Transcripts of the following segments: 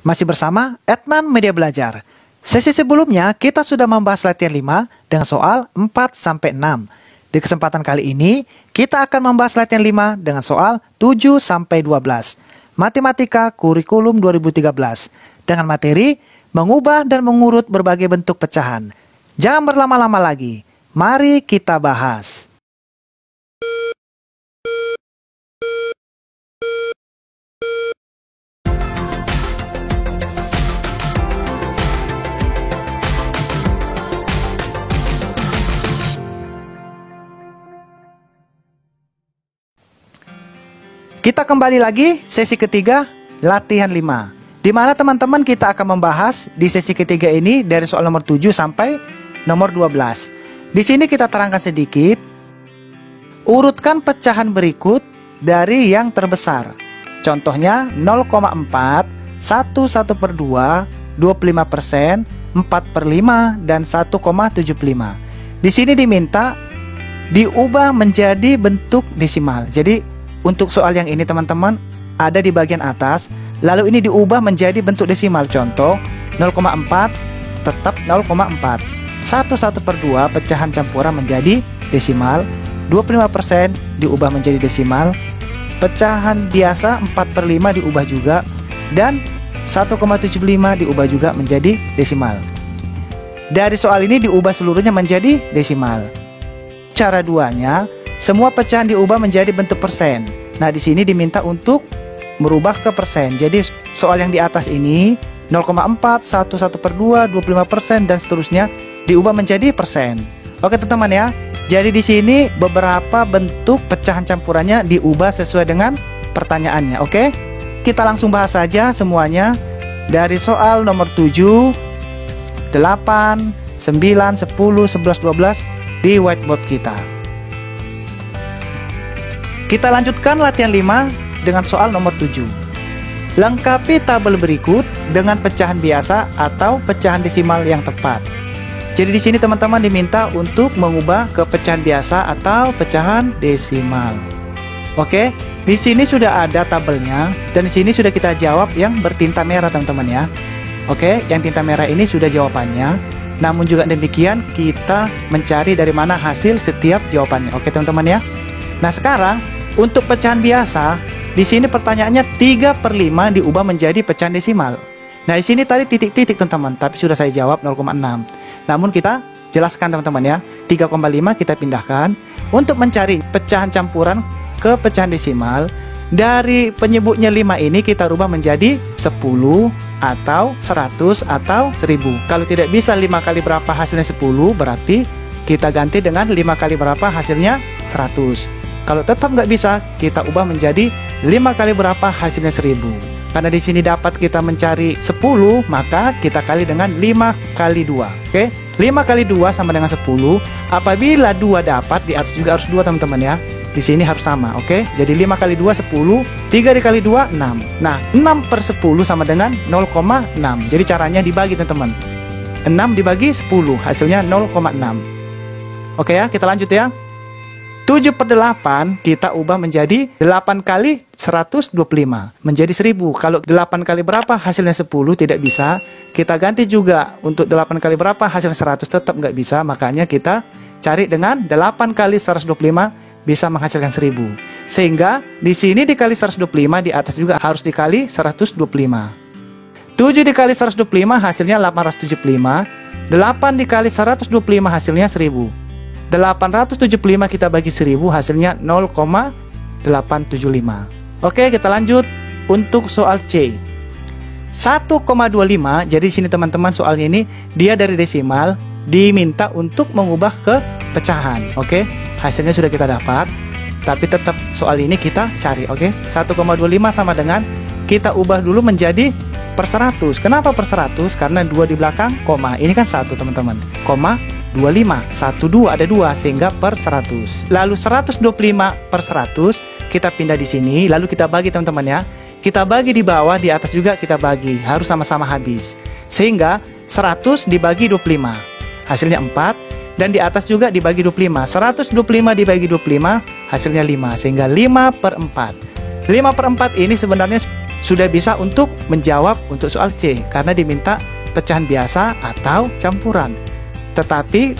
Masih bersama Etnan Media Belajar. Sesi sebelumnya kita sudah membahas latihan 5 dengan soal 4-6. Di kesempatan kali ini kita akan membahas latihan 5 dengan soal 7-12. Matematika Kurikulum 2013 dengan materi mengubah dan mengurut berbagai bentuk pecahan. Jangan berlama-lama lagi. Mari kita bahas. Kita kembali lagi sesi ketiga latihan 5. Di mana teman-teman kita akan membahas di sesi ketiga ini dari soal nomor 7 sampai nomor 12. Di sini kita terangkan sedikit. Urutkan pecahan berikut dari yang terbesar. Contohnya 0,4, 1/1/2, 25%, 4/5 dan 1,75. Di sini diminta diubah menjadi bentuk desimal. Jadi untuk soal yang ini teman-teman ada di bagian atas, lalu ini diubah menjadi bentuk desimal. Contoh 0,4 tetap 0,4, 1/1/2 pecahan campuran menjadi desimal, 25% diubah menjadi desimal, pecahan biasa 4/5 diubah juga, dan 1,75 diubah juga menjadi desimal. Dari soal ini diubah seluruhnya menjadi desimal. Cara duanya, semua pecahan diubah menjadi bentuk persen. Nah, di sini diminta untuk merubah ke persen. Jadi soal yang di atas ini 0,4, 1/1/2, 25% dan seterusnya diubah menjadi persen. Oke teman-teman ya. Jadi di sini beberapa bentuk pecahan campurannya diubah sesuai dengan pertanyaannya. Oke? Kita langsung bahas saja semuanya dari soal nomor 7, 8, 9, 10, 11, 12 di whiteboard kita. Kita lanjutkan latihan 5 dengan soal nomor 7. Lengkapi tabel berikut dengan pecahan biasa atau pecahan desimal yang tepat. Jadi di sini teman-teman diminta untuk mengubah ke pecahan biasa atau pecahan desimal. Oke, di sini sudah ada tabelnya dan di sini sudah kita jawab yang bertinta merah teman-teman ya. Oke, yang tinta merah ini sudah jawabannya. Namun juga demikian kita mencari dari mana hasil setiap jawabannya. Oke teman-teman ya. Nah sekarang untuk pecahan biasa, di sini pertanyaannya 3/5 diubah menjadi pecahan desimal. Nah, di sini tadi titik-titik teman-teman, tapi sudah saya jawab 0,6. Namun kita jelaskan teman-teman ya, 3,5 kita pindahkan. Untuk mencari pecahan campuran ke pecahan desimal, dari penyebutnya 5 ini kita rubah menjadi 10 atau 100 atau 1000. Kalau tidak bisa 5 kali berapa hasilnya 10, berarti kita ganti dengan 5 kali berapa hasilnya 100. Kalau tetap nggak bisa, kita ubah menjadi 5 kali berapa hasilnya 1000. Karena di sini dapat kita mencari 10, maka kita kali dengan 5 kali 2. Oke, 5 kali 2 sama dengan 10. Apabila 2 dapat, di atas juga harus 2 teman-teman ya. Di sini harus sama, oke? Jadi 5 kali 2 10, 3 dikali 2 6. Nah, 6/10 sama dengan 0,6. Jadi caranya dibagi teman-teman. 6 dibagi 10, hasilnya 0,6. Oke ya, kita lanjut ya. 7/8 kita ubah menjadi 8 kali 125 menjadi 1000. Kalau 8 kali berapa hasilnya 10 tidak bisa. Kita ganti juga untuk 8 kali berapa hasilnya 100 tetap nggak bisa. Makanya kita cari dengan 8 kali 125 bisa menghasilkan 1000. Sehingga di sini dikali 125, di atas juga harus dikali 125. 7 dikali 125 hasilnya 875. 8 dikali 125 hasilnya 1000. 875 kita bagi 1000 hasilnya 0,875. Oke, kita lanjut untuk soal C. 1,25. Jadi sini teman-teman soalnya ini dia dari desimal diminta untuk mengubah ke pecahan. Oke, hasilnya sudah kita dapat. Tapi tetap soal ini kita cari. Oke, 1,25 sama dengan kita ubah dulu menjadi per 100. Kenapa per 100? Karena 2 di belakang koma. Ini kan 1 teman-teman. Koma 25, 12 ada 2 sehingga per 100. Lalu 125 per 100 kita pindah di sini, lalu kita bagi teman-teman ya. Kita bagi di bawah, di atas juga kita bagi, harus sama-sama habis. Sehingga 100 dibagi 25, hasilnya 4, dan di atas juga dibagi 25. 125 dibagi 25 hasilnya 5, sehingga 5/4. 5/4 ini sebenarnya sudah bisa untuk menjawab untuk soal C karena diminta pecahan biasa atau campuran. Tetapi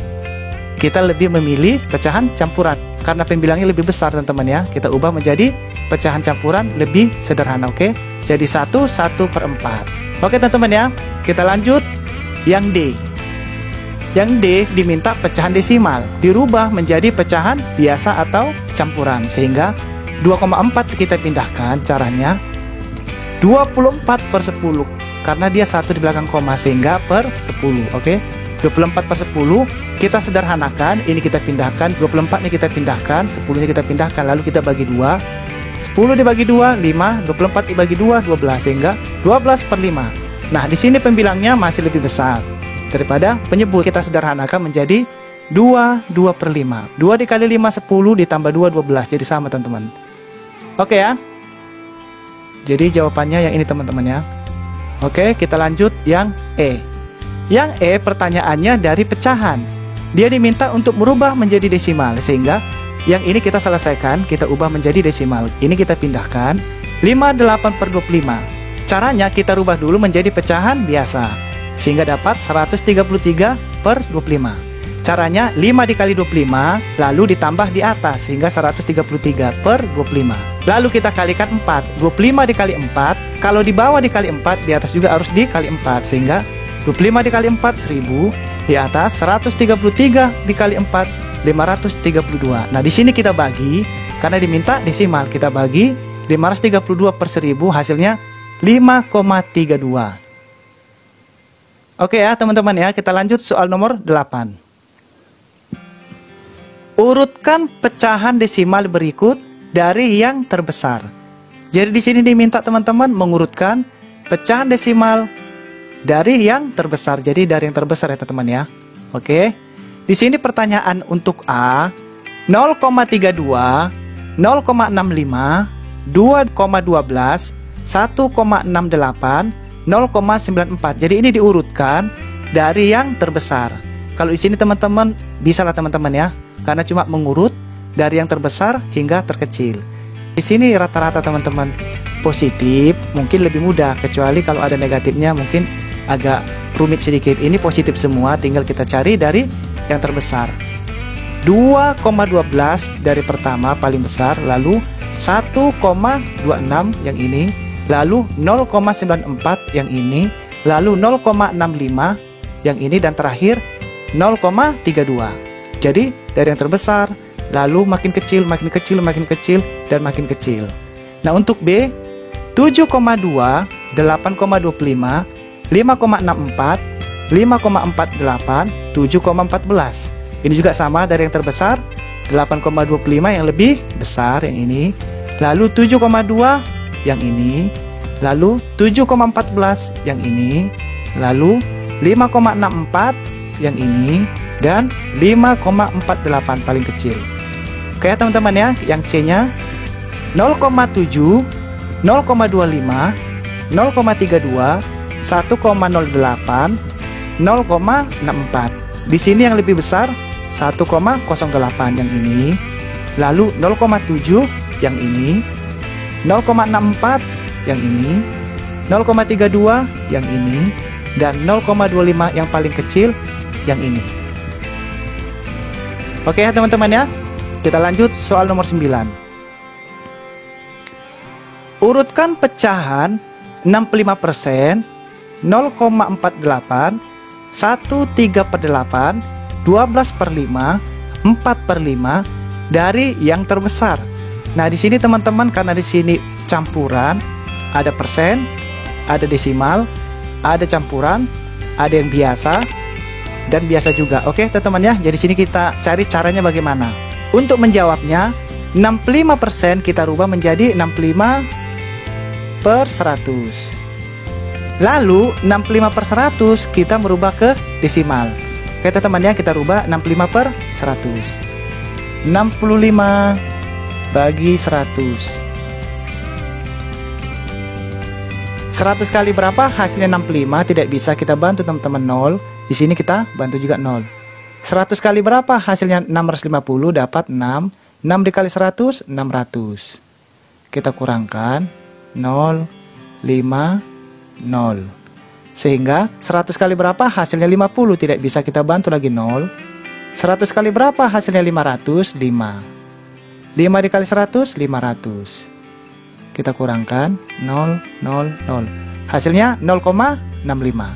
kita lebih memilih pecahan campuran karena pembilangnya lebih besar teman-teman ya. Kita ubah menjadi pecahan campuran lebih sederhana, oke? Jadi 1/4. Oke teman-teman ya, kita lanjut yang D. Yang D diminta pecahan desimal, dirubah menjadi pecahan biasa atau campuran. Sehingga 2,4 kita pindahkan, caranya 24/10. Karena dia 1 di belakang koma, sehingga per 10, oke? 24/10 kita sederhanakan, ini kita pindahkan, 24 ini kita pindahkan, 10 ini kita pindahkan, lalu kita bagi 2. 10 dibagi 2, 5, 24 dibagi 2, 12, sehingga 12/5. Nah, di sini pembilangnya masih lebih besar daripada penyebut. Kita sederhanakan menjadi 2/5. 2 dikali 5, 10, ditambah 2, 12, jadi sama teman-teman. Oke ya. Jadi jawabannya yang ini teman-teman ya. Oke, kita lanjut yang E. Yang E pertanyaannya dari pecahan. Dia diminta untuk merubah menjadi desimal, sehingga yang ini kita selesaikan, kita ubah menjadi desimal. Ini kita pindahkan 58/25. Caranya kita rubah dulu menjadi pecahan biasa, sehingga dapat 133/25. Caranya 5 dikali 25, lalu ditambah di atas, sehingga 133/25. Lalu kita kalikan 4. 25 dikali 4, kalau di bawah dikali 4, di atas juga harus dikali 4, sehingga 25 dikali 4, 1000, di atas 133 dikali 4, 532. Nah, di sini kita bagi, karena diminta desimal, kita bagi 532/1000, hasilnya 5,32. Oke ya teman-teman ya, kita lanjut soal nomor 8. Urutkan pecahan desimal berikut dari yang terbesar. Jadi di sini diminta teman-teman mengurutkan pecahan desimal dari yang terbesar. Jadi dari yang terbesar ya teman-teman ya. Oke. Di sini pertanyaan untuk A 0,32, 0,65, 2,12, 1,68, 0,94. Jadi ini diurutkan dari yang terbesar. Kalau di sini teman-teman bisa lah teman-teman ya, karena cuma mengurut dari yang terbesar hingga terkecil. Di sini rata-rata teman-teman positif, mungkin lebih mudah, kecuali kalau ada negatifnya mungkin agak rumit sedikit. Ini positif semua, tinggal kita cari dari yang terbesar. 2,12 dari pertama paling besar, lalu 1,26 yang ini, lalu 0,94 yang ini, lalu 0,65 yang ini, dan terakhir 0,32. Jadi dari yang terbesar, lalu makin kecil, makin kecil, makin kecil, dan makin kecil. Nah untuk B 7,2, 8,25, 5,64, 5,48, 7,14. Ini juga sama dari yang terbesar, 8,25 yang lebih besar yang ini, lalu 7,2 yang ini, lalu 7,14 yang ini, lalu 5,64 yang ini, dan 5,48 paling kecil. Oke ya teman-teman ya, yang C-nya 0,7, 0,25, 0,32, 1,08, 0,64. Di sini yang lebih besar 1,08 yang ini, lalu 0,7 yang ini, 0,64 yang ini, 0,32 yang ini, dan 0,25 yang paling kecil yang ini. Oke ya teman-teman ya, kita lanjut soal nomor 9. Urutkan pecahan 65%, 0,48, 1/3/8, 12/5, 4/5 dari yang terbesar. Nah di sini teman-teman, karena di sini campuran, ada persen, ada desimal, ada campuran, ada yang biasa, dan biasa juga. Oke teman-teman ya, jadi sini kita cari caranya bagaimana. Untuk menjawabnya, 65% kita rubah menjadi 65/100. Lalu 65/100 kita merubah ke desimal. Oke teman-teman ya, kita rubah 65/100. 65 bagi 100. 100 kali berapa? Hasilnya 65. Tidak bisa kita bantu teman-teman 0. Di sini kita bantu juga 0. 100 kali berapa? Hasilnya 650, dapat 6. 6 dikali 100, 600. Kita kurangkan 0, 0. Sehingga 100 kali berapa hasilnya 50, tidak bisa kita bantu lagi 0. 100 kali berapa hasilnya 500, 5. 5 dikali 100, 500. Kita kurangkan 0, 0, 0. Hasilnya 0,65.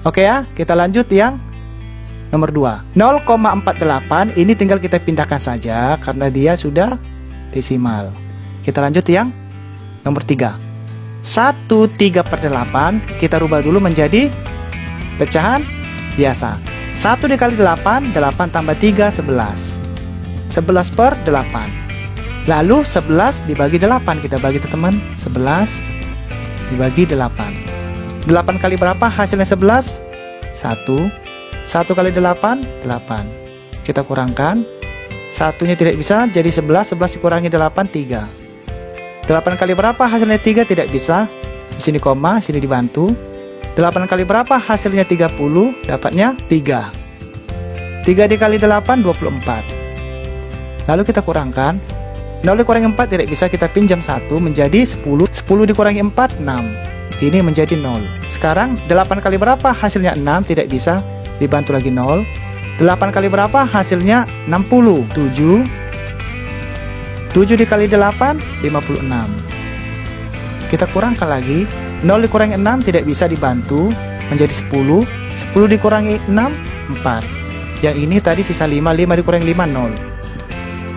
Oke ya, kita lanjut yang nomor 2. 0,48 ini tinggal kita pindahkan saja karena dia sudah desimal. Kita lanjut yang nomor 3. 1/3/8 kita rubah dulu menjadi pecahan biasa. 1 dikali 8, 8 tambah 3, 11. 11/8. Lalu 11 dibagi 8, kita bagi teman-teman. 11 dibagi 8. 8 kali berapa hasilnya 11? 1. 1 kali 8, 8. Kita kurangkan. Satunya tidak bisa, jadi 11. 11 dikurangi 8, 3. 8 kali berapa hasilnya 3? Tidak bisa. Di sini koma, sini dibantu. 8 kali berapa hasilnya 30? Dapatnya 3. 3 dikali 8, 24. Lalu kita kurangkan. 0 dikurangi 4 tidak bisa, kita pinjam 1 menjadi 10. 10 dikurangi 4, 6. Ini menjadi 0. Sekarang 8 kali berapa hasilnya 6? Tidak bisa, dibantu lagi 0. 8 kali berapa hasilnya 60? 7. 7 dikali 8, 56. Kita kurangkan lagi. 0 dikurangi 6 tidak bisa, dibantu menjadi 10. 10 dikurangi 6, 4. Yang ini tadi sisa 5. 5 dikurangi 5, 0.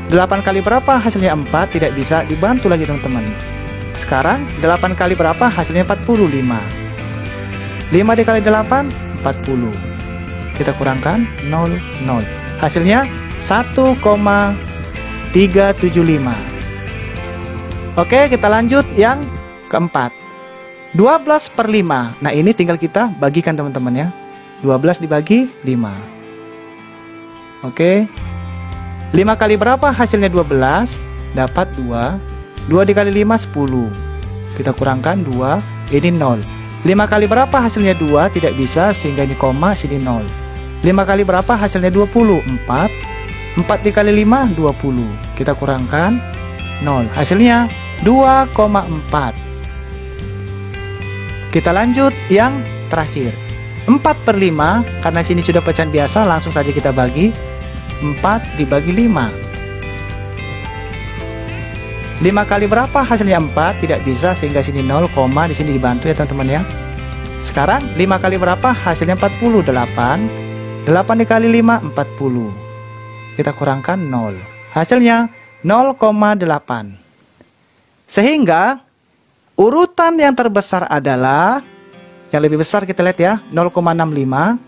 8 kali berapa hasilnya 4? Tidak bisa, dibantu lagi teman-teman. Sekarang 8 kali berapa hasilnya 45. 5 dikali 8, 40. Kita kurangkan 0, 0. Hasilnya 1,375. Oke, kita lanjut yang keempat. 12/5. Nah, ini tinggal kita bagikan teman-teman ya. 12 dibagi 5. Oke. 5 kali berapa hasilnya 12? Dapat 2. 2 dikali 5, 10. Kita kurangkan 2, ini 0. 5 kali berapa hasilnya 2? Tidak bisa, sehingga ini koma, sini 0. 5 kali berapa hasilnya 20? 4. 4 dikali 5, 20. Kita kurangkan 0. Hasilnya 2,4. Kita lanjut yang terakhir. 4/5, karena sini sudah pecahan biasa, langsung saja kita bagi. 4 dibagi 5. 5 kali berapa hasilnya 4? Tidak bisa, sehingga sini 0, di sini dibantu ya teman-teman ya. Sekarang 5 kali berapa hasilnya 40? 8. 8 dikali 5, 40. Kita kurangkan 0. Hasilnya 0,8. Sehingga urutan yang terbesar adalah yang lebih besar, kita lihat ya, 0,65,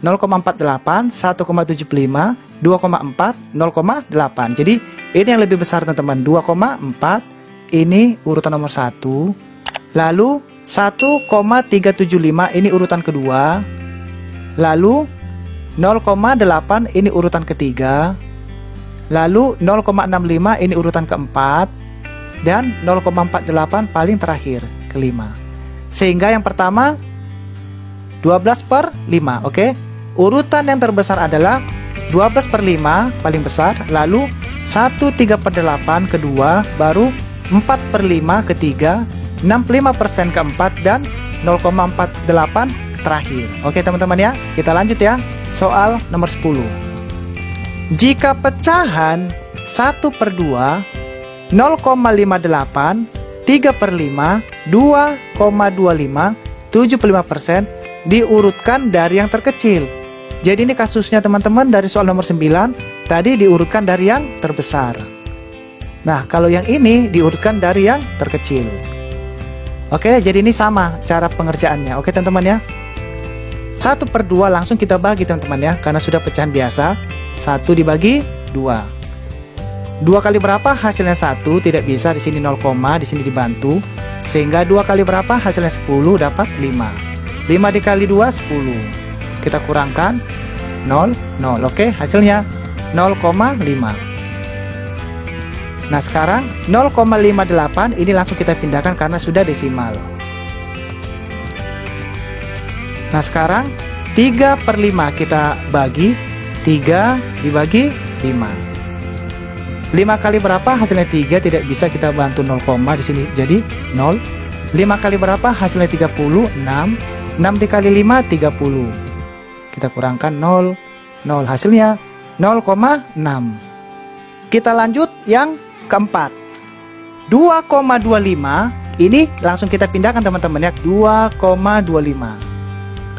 0,48, 1,75, 2,4, 0,8. Jadi ini yang lebih besar teman-teman, 2,4. Ini urutan nomor 1. Lalu 1,375 ini urutan kedua. Lalu 0,8 ini urutan ketiga. Lalu 0,65 ini urutan keempat. Dan 0,48 paling terakhir, kelima. Sehingga yang pertama 12/5. Oke. Urutan yang terbesar adalah 12/5 paling besar, lalu 1/3/8 kedua, baru 4/5 ketiga, 65% keempat, dan 0,48 terakhir. Oke teman-teman ya, kita lanjut ya. Soal nomor 10. Jika pecahan 1/2, 0,58, 3/5, 2,25, 75% diurutkan dari yang terkecil. Jadi ini kasusnya teman-teman dari soal nomor 9, tadi diurutkan dari yang terbesar. Nah, kalau yang ini diurutkan dari yang terkecil. Oke, jadi ini sama cara pengerjaannya. Oke teman-teman ya. 1/2 langsung kita bagi teman-teman ya, karena sudah pecahan biasa. 1 dibagi 2. 2 kali berapa hasilnya 1? Tidak bisa, di sini 0, di sini dibantu. Sehingga 2 kali berapa hasilnya 10? Dapat 5. 5 dikali 2, 10. Kita kurangkan 0, 0. Oke, hasilnya 0,5. Nah, sekarang 0,58 ini langsung kita pindahkan karena sudah desimal. Nah, sekarang 3/5 kita bagi. 3 dibagi 5. 5 kali berapa hasilnya 3, tidak bisa kita bantu 0, di sini jadi 0. 5 kali berapa hasilnya 30, 6. 6 dikali 5, 30. Kita kurangkan 0, 0. Hasilnya 0,6. Kita lanjut yang keempat. 2,25 ini langsung kita pindahkan teman-teman ya, 2,25.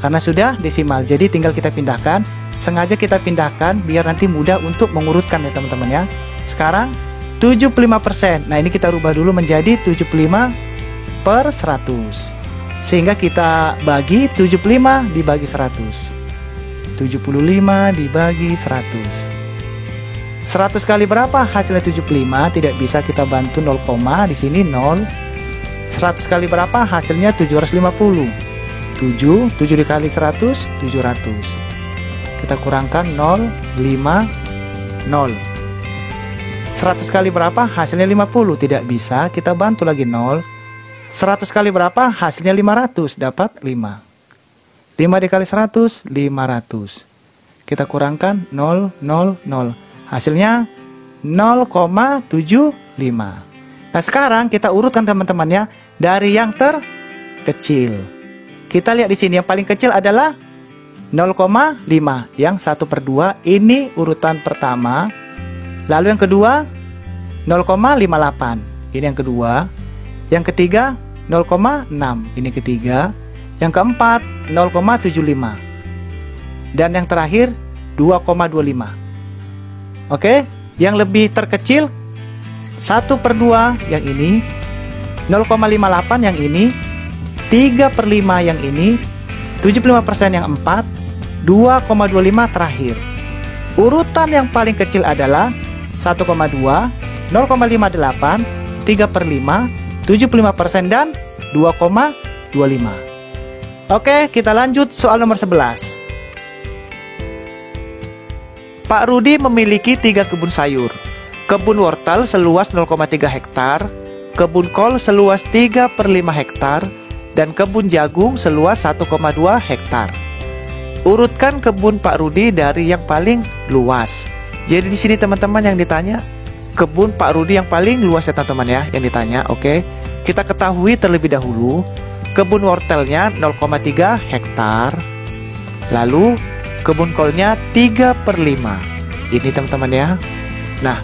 Karena sudah desimal, jadi tinggal kita pindahkan. Sengaja kita pindahkan biar nanti mudah untuk mengurutkan ya teman-teman ya. Sekarang 75%. Nah, ini kita rubah dulu menjadi 75/100. Sehingga kita bagi 75 dibagi 100. 75 dibagi 100. 100 kali berapa? Hasilnya 75. Tidak bisa kita bantu 0, di sini 0. 100 kali berapa? Hasilnya 750. 7 dikali 100, 700. Kita kurangkan 0, 5, 0. 100 kali berapa? Hasilnya 50. Tidak bisa, kita bantu lagi 0. 100 kali berapa? Hasilnya 500, dapat 5. 5 dikali 100, 500. Kita kurangkan 0, 0, 0. Hasilnya 0,75. Nah, sekarang kita urutkan teman-teman ya, dari yang terkecil. Kita lihat di sini yang paling kecil adalah 0,5, yang 1/2. Ini urutan pertama. Lalu yang kedua 0,58, ini yang kedua. Yang ketiga 0,6, ini ketiga. Yang keempat 0,75. Dan yang terakhir 2,25. Oke, yang lebih terkecil 1/2 yang ini, 0,58 yang ini, 3/5 yang ini, 75% yang 4, 2,25 terakhir. Urutan yang paling kecil adalah 1,2, 0,58, 3/5, 75% dan 2,25. Oke, kita lanjut soal nomor 11. Pak Rudi memiliki 3 kebun sayur. Kebun wortel seluas 0,3 hektar, kebun kol seluas 3/5 hektar, dan kebun jagung seluas 1,2 hektar. Urutkan kebun Pak Rudi dari yang paling luas. Jadi di sini teman-teman yang ditanya kebun Pak Rudi yang paling luas ya teman-teman ya, yang ditanya. Oke, kita ketahui terlebih dahulu kebun wortelnya 0,3 hektar. Lalu kebun kolnya 3/5. Ini teman-teman ya. Nah,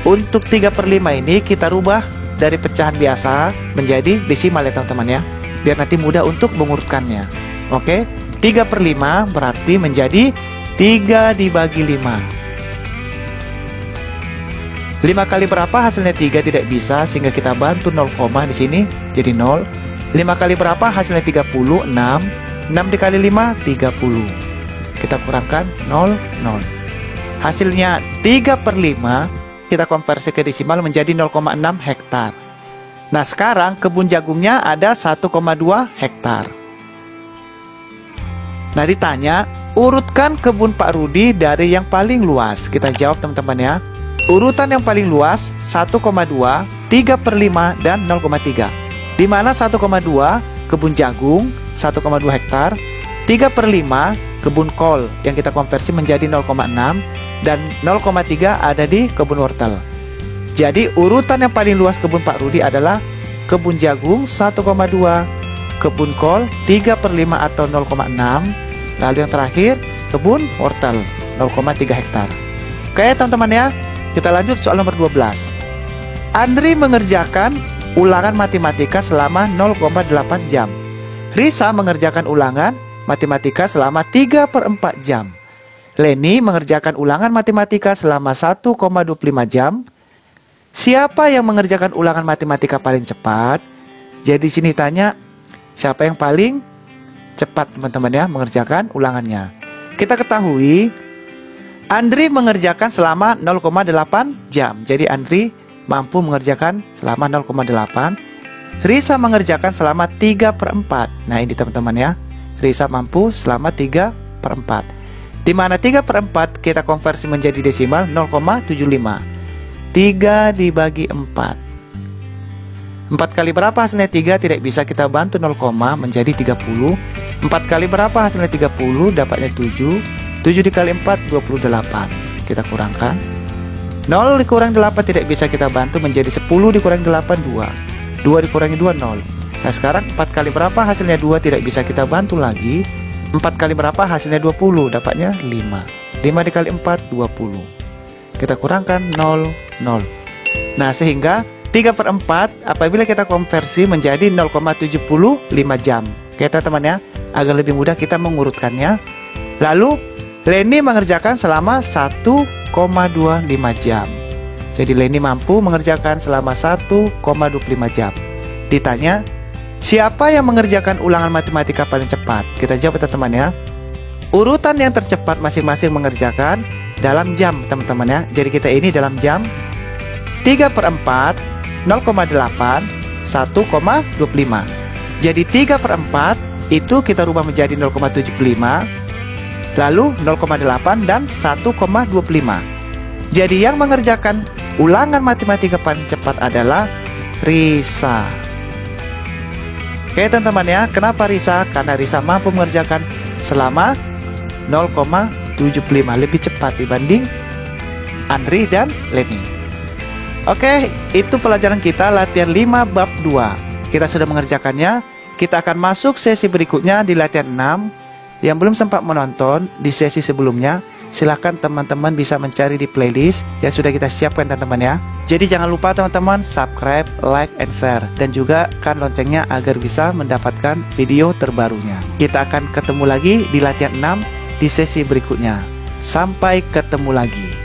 untuk 3/5 ini kita rubah dari pecahan biasa menjadi desimal ya teman-teman ya, biar nanti mudah untuk mengurutkannya. Oke, 3/5 berarti menjadi 3 dibagi 5. 5 kali berapa? Hasilnya 3, tidak bisa, sehingga kita bantu 0, di sini jadi 0. 5 kali berapa? Hasilnya 30, 6. 6 dikali 5, 30. Kita kurangkan 0, 0. Hasilnya 3/5, kita konversi ke desimal menjadi 0,6 hektar. Nah, sekarang kebun jagungnya ada 1,2 hektar. Nah, ditanya, urutkan kebun Pak Rudi dari yang paling luas. Kita jawab teman-teman ya. Urutan yang paling luas 1,2, 3/5, dan 0,3. Di mana 1,2 kebun jagung 1,2 hektar, 3/5 kebun kol yang kita konversi menjadi 0,6, dan 0,3 ada di kebun wortel. Jadi urutan yang paling luas kebun Pak Rudi adalah kebun jagung 1,2, kebun kol 3/5 atau 0,6, lalu yang terakhir kebun wortel 0,3 hektar. Oke teman-teman ya, kita lanjut soal nomor 12. Andri mengerjakan ulangan matematika selama 0,8 jam. Risa mengerjakan ulangan matematika selama 3/4 jam. Leni mengerjakan ulangan matematika selama 1,25 jam. Siapa yang mengerjakan ulangan matematika paling cepat? Jadi sini tanya siapa yang paling cepat teman-teman ya mengerjakan ulangannya. Kita ketahui Andri mengerjakan selama 0,8 jam. Jadi Andri mampu mengerjakan selama 0,8. Risa mengerjakan selama 3/4. Nah ini teman-teman ya, Risa mampu selama 3/4. Di mana 3/4 kita konversi menjadi desimal 0,75. 3 dibagi 4. 4 kali berapa hasilnya 3? Tidak bisa, kita bantu 0, menjadi 30. 4 kali berapa hasilnya 30? Dapatnya 7. 7 dikali 4, 28. Kita kurangkan 0 dikurangi 8 tidak bisa kita bantu menjadi 10 dikurangi 8, 2. 2 dikurangi 2, 0. Nah sekarang 4 kali berapa hasilnya 2 tidak bisa kita bantu lagi. 4 kali berapa hasilnya 20, dapatnya 5. 5 dikali 4, 20. Kita kurangkan 0, 0. Nah sehingga 3/4 apabila kita konversi menjadi 0,75 jam. Oke teman-teman ya, agar lebih mudah kita mengurutkannya. Lalu Leni mengerjakan selama 1,25 jam. Jadi Leni mampu mengerjakan selama 1,25 jam. Ditanya, siapa yang mengerjakan ulangan matematika paling cepat? Kita jawab teman-teman ya. Urutan yang tercepat masing-masing mengerjakan dalam jam teman-teman ya. Jadi kita ini dalam jam 3/4, 0,8, 1,25. Jadi 3/4 itu kita rubah menjadi 0,75, lalu 0,8 dan 1,25. Jadi yang mengerjakan ulangan matematika paling cepat adalah Risa. Oke teman-teman ya, kenapa Risa? Karena Risa mampu mengerjakan selama 0,75, lebih cepat dibanding Andri dan Leni. Oke, itu pelajaran kita latihan 5 bab 2. Kita sudah mengerjakannya. Kita akan masuk sesi berikutnya di latihan 6. Yang belum sempat menonton di sesi sebelumnya, silahkan teman-teman bisa mencari di playlist yang sudah kita siapkan teman-teman ya. Jadi jangan lupa teman-teman subscribe, like, and share, dan juga kan loncengnya agar bisa mendapatkan video terbarunya. Kita akan ketemu lagi di latihan 6 di sesi berikutnya. Sampai ketemu lagi.